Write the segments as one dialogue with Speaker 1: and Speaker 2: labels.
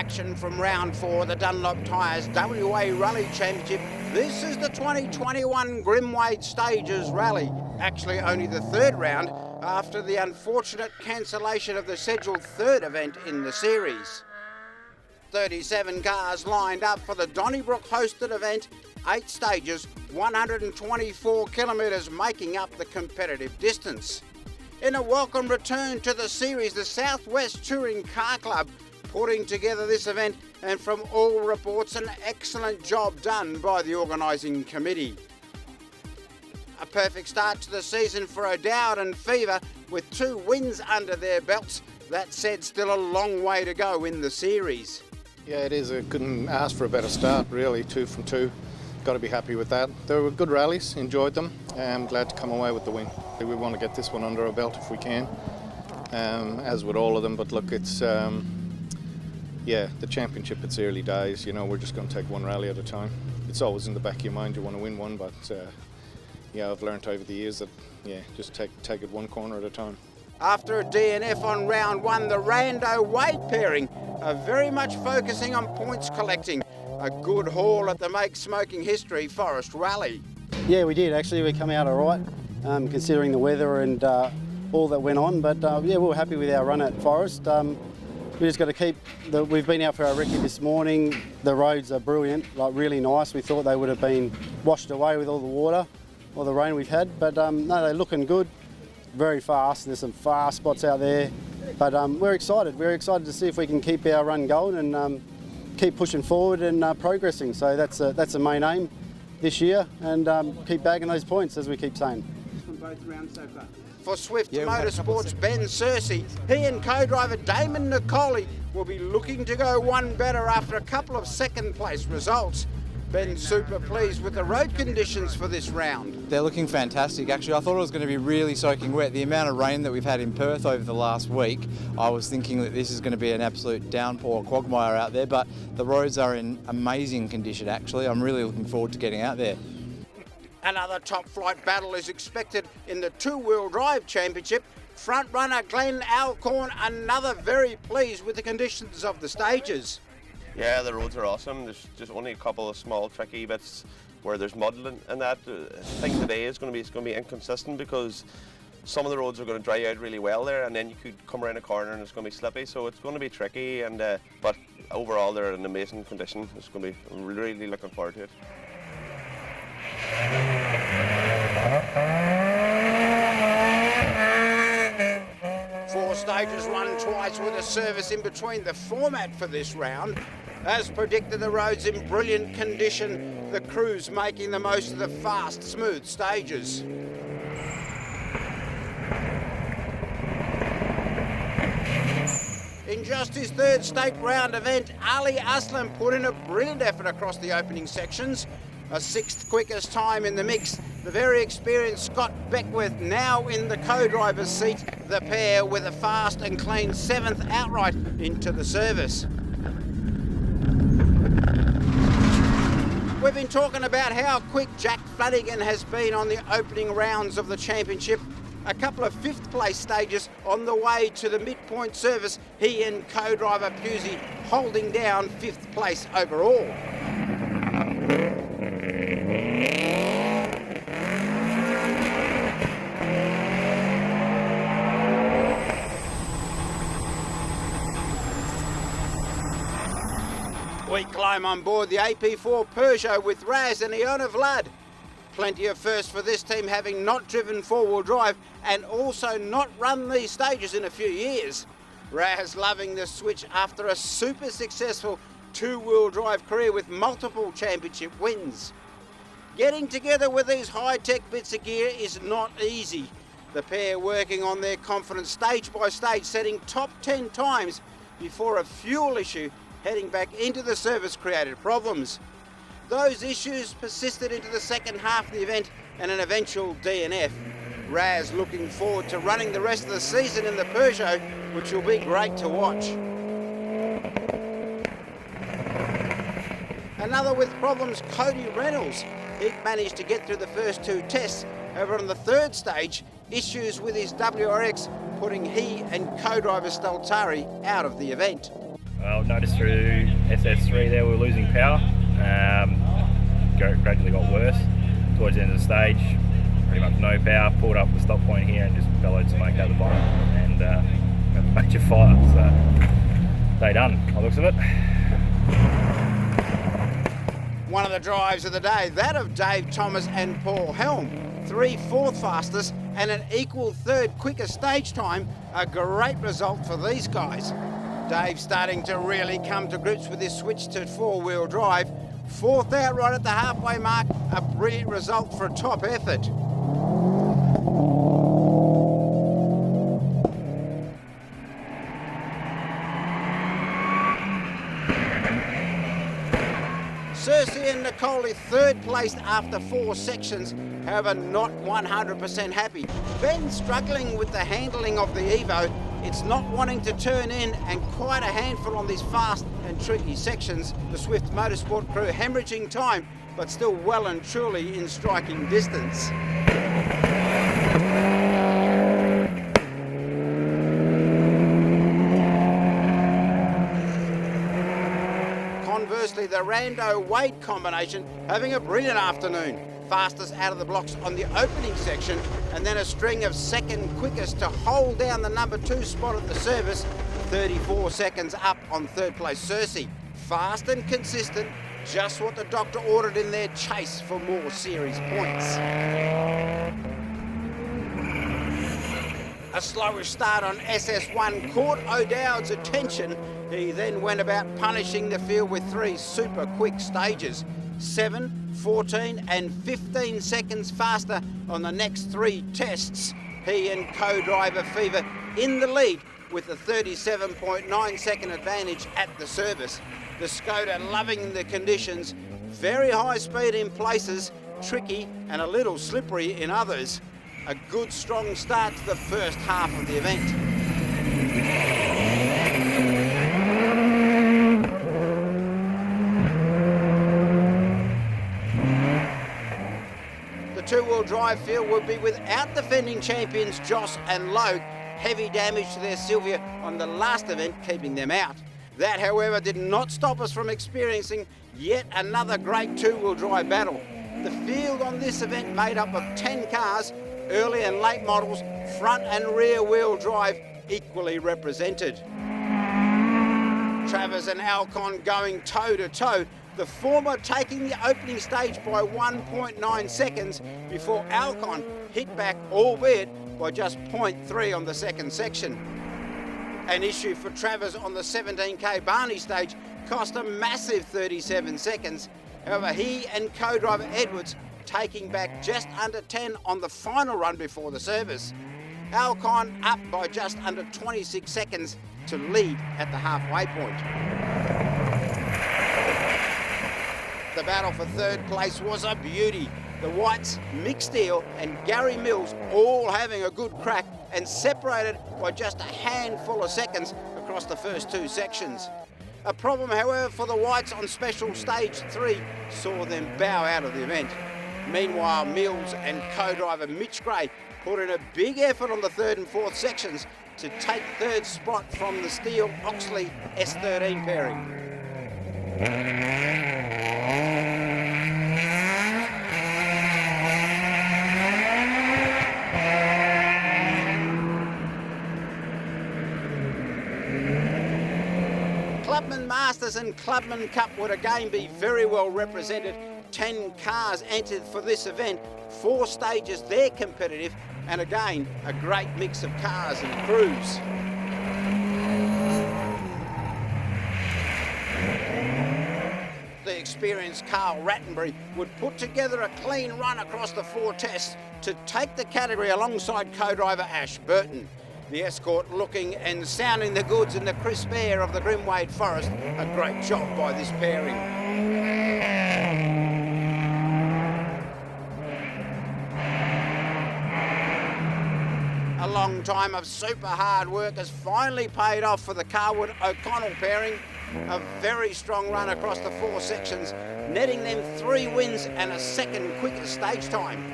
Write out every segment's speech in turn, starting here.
Speaker 1: Action from round 4, the Dunlop Tyres WA Rally Championship. This is the 2021 Grimwade Stages Rally. Actually only the third round after the unfortunate cancellation of the scheduled third event in the series. 37 cars lined up for the Donnybrook hosted event, 8 stages, 124 kilometres making up the competitive distance. In a welcome return to the series, the Southwest Touring Car Club putting together this event, and from all reports an excellent job done by the organising committee. A perfect start to the season for O'Dowd and Fever with 2 wins under their belts. That said, still a long way to go in the series.
Speaker 2: Yeah, it is. I couldn't ask for a better start, really. 2 from 2. Got to be happy with that. They were good rallies, enjoyed them. I'm glad to come away with the win. We want to get this one under our belt if we can, as with all of them. But look, it's yeah, the championship, it's early days. You know, we're just going to take one rally at a time. It's always in the back of your mind you want to win one, but yeah, I've learnt over the years that just take it one corner at a time.
Speaker 1: After a DNF on round 1, the Rando-Wade pairing are very much focusing on points collecting. A good haul at the Make Smoking History Forest Rally.
Speaker 3: Yeah, we did actually. We come out all right, considering the weather and all that went on. But yeah, we were happy with our run at Forest. We just got to keep. We've been out for our recce this morning. The roads are brilliant, like really nice. We thought they would have been washed away with all the water, all the rain we've had. But no, they're looking good. Very fast. There's some fast spots out there. But we're excited. We're excited to see if we can keep our run going and keep pushing forward and progressing. So that's the main aim this year, and keep bagging those points, as we keep saying.
Speaker 1: From both rounds so far. For Swift Motorsports' Ben Searcy, he and co-driver Damon Nicoli will be looking to go one better after a couple of second-place results. Ben's super pleased with the road conditions for this round.
Speaker 4: They're looking fantastic. Actually, I thought it was going to be really soaking wet. The amount of rain that we've had in Perth over the last week, I was thinking that this is going to be an absolute downpour quagmire out there, but the roads are in amazing condition, actually. I'm really looking forward to getting out there.
Speaker 1: Another top-flight battle is expected in the two-wheel drive championship. Front-runner Glenn Alcorn, another very pleased with the conditions of the stages.
Speaker 5: Yeah, the roads are awesome. There's just only a couple of small tricky bits where there's mud and that. I think today is going to be inconsistent because some of the roads are going to dry out really well there, and then you could come around a corner and it's going to be slippy. So it's going to be tricky, and but overall they're in amazing condition. It's going to be, I'm really looking forward to it.
Speaker 1: Four stages run twice with a service in between. The format for this round, as predicted, the road's in brilliant condition. The crew's making the most of the fast, smooth stages. In just his third stake round event, Ali Aslam put in a brilliant effort across the opening sections. A 6th quickest time in the mix. The very experienced Scott Beckwith now in the co-driver's seat. The pair with a fast and clean 7th outright into the service. We've been talking about how quick Jack Flanagan has been on the opening rounds of the championship. A couple of 5th place stages on the way to the midpoint service. He and co-driver Pusey holding down 5th place overall. We climb on board the AP4 Peugeot with Raz and Iona Vlad. Plenty of firsts for this team, having not driven four-wheel drive and also not run these stages in a few years. Raz loving the switch after a super successful two-wheel drive career with multiple championship wins. Getting together with these high-tech bits of gear is not easy. The pair working on their confidence stage by stage, setting top 10 times before a fuel issue heading back into the service created problems. Those issues persisted into the second half of the event and an eventual DNF. Raz looking forward to running the rest of the season in the Peugeot, which will be great to watch. Another with problems, Cody Reynolds. He managed to get through the first 2 tests. However, on the third stage, issues with his WRX putting he and co-driver Steltari out of the event.
Speaker 6: Well, noticed through SS3 there we were losing power. Gradually got worse. Towards the end of the stage, pretty much no power, pulled up the stop point here and just bellowed smoke out the bottom and had a major fire. So, day done, by the looks of it.
Speaker 1: One of the drives of the day, that of Dave Thomas and Paul Helm. 3 fourth fastest and an equal third quickest stage time. A great result for these guys. Dave starting to really come to grips with his switch to 4-wheel drive. 4th out right at the halfway mark, a brilliant result for a top effort. Cersei and Nicole 3rd placed after 4 sections, however not 100% happy. Ben struggling with the handling of the Evo. It's not wanting to turn in and quite a handful on these fast and tricky sections. The Swift Motorsport crew hemorrhaging time, but still well and truly in striking distance. Conversely, the Rando-Wade combination having a brilliant afternoon. Fastest out of the blocks on the opening section, and then a string of second quickest to hold down the number 2 spot at the service. 34 seconds up on 3rd place Cersei. Fast and consistent, just what the doctor ordered in their chase for more series points. A slowish start on SS1 caught O'Dowd's attention. He then went about punishing the field with 3 super quick stages. 7, 14 and 15 seconds faster on the next 3 tests. He and co-driver Fever in the lead with a 37.9 second advantage at the service. The Skoda loving the conditions, very high speed in places, tricky and a little slippery in others. A good strong start to the first half of the event. The 2-wheel drive field would be without defending champions Joss and Logue. Heavy damage to their Silvia on the last event, keeping them out. That, however, did not stop us from experiencing yet another great 2-wheel drive battle. The field on this event made up of 10 cars, early and late models, front and rear wheel drive equally represented. Travers and Alcon going toe to toe, the former taking the opening stage by 1.9 seconds before Alcon hit back, albeit by just 0.3 on the second section. An issue for Travers on the 17k Barney stage cost a massive 37 seconds. However, he and co-driver Edwards taking back just under 10 on the final run before the service. Alcon up by just under 26 seconds to lead at the halfway point. The battle for 3rd place was a beauty. The Whites, Mick Steele and Gary Mills all having a good crack and separated by just a handful of seconds across the first 2 sections. A problem, however, for the Whites on special stage 3 saw them bow out of the event. Meanwhile, Mills and co-driver Mitch Gray put in a big effort on the 3rd and 4th sections to take 3rd spot from the Steele-Oxley S13 pairing. Clubman Masters and Clubman Cup would again be very well represented. 10 cars entered for this event, 4 stages they're competitive, and again a great mix of cars and crews. The experienced Carl Rattenbury would put together a clean run across the 4 tests to take the category alongside co-driver Ash Burton. The Escort looking and sounding the goods in the crisp air of the Grimwade forest. A great job by this pairing. A long time of super hard work has finally paid off for the Carwood-O'Connell pairing. A very strong run across the 4 sections, netting them 3 wins and a second quickest stage time.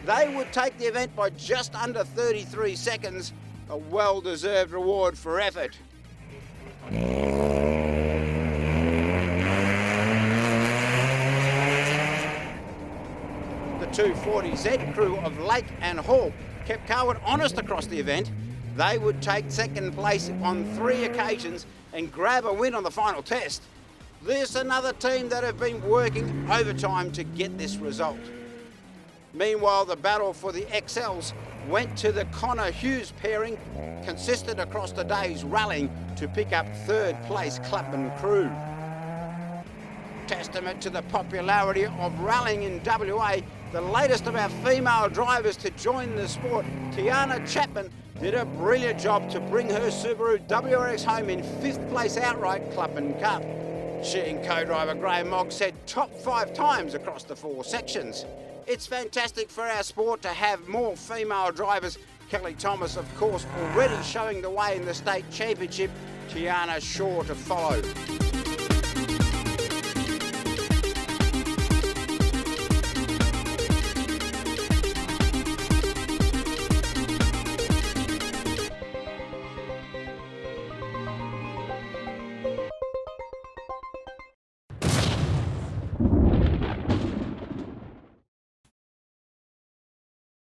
Speaker 1: They would take the event by just under 33 seconds, a well-deserved reward for effort. 240Z crew of Lake and Hall kept Carwood honest across the event. They would take second place on 3 occasions and grab a win on the final test. There's another team that have been working overtime to get this result. Meanwhile, the battle for the XLs went to the Connor Hughes pairing, consistent across the days rallying to pick up 3rd place Clubman crew. Testament to the popularity of rallying in WA, the latest of our female drivers to join the sport, Tiana Chapman, did a brilliant job to bring her Subaru WRX home in 5th place outright Clubman Cup. She and co-driver Graham Mogg said top 5 times across the 4 sections. It's fantastic for our sport to have more female drivers. Kelly Thomas, of course, already showing the way in the state championship. Tiana sure to follow.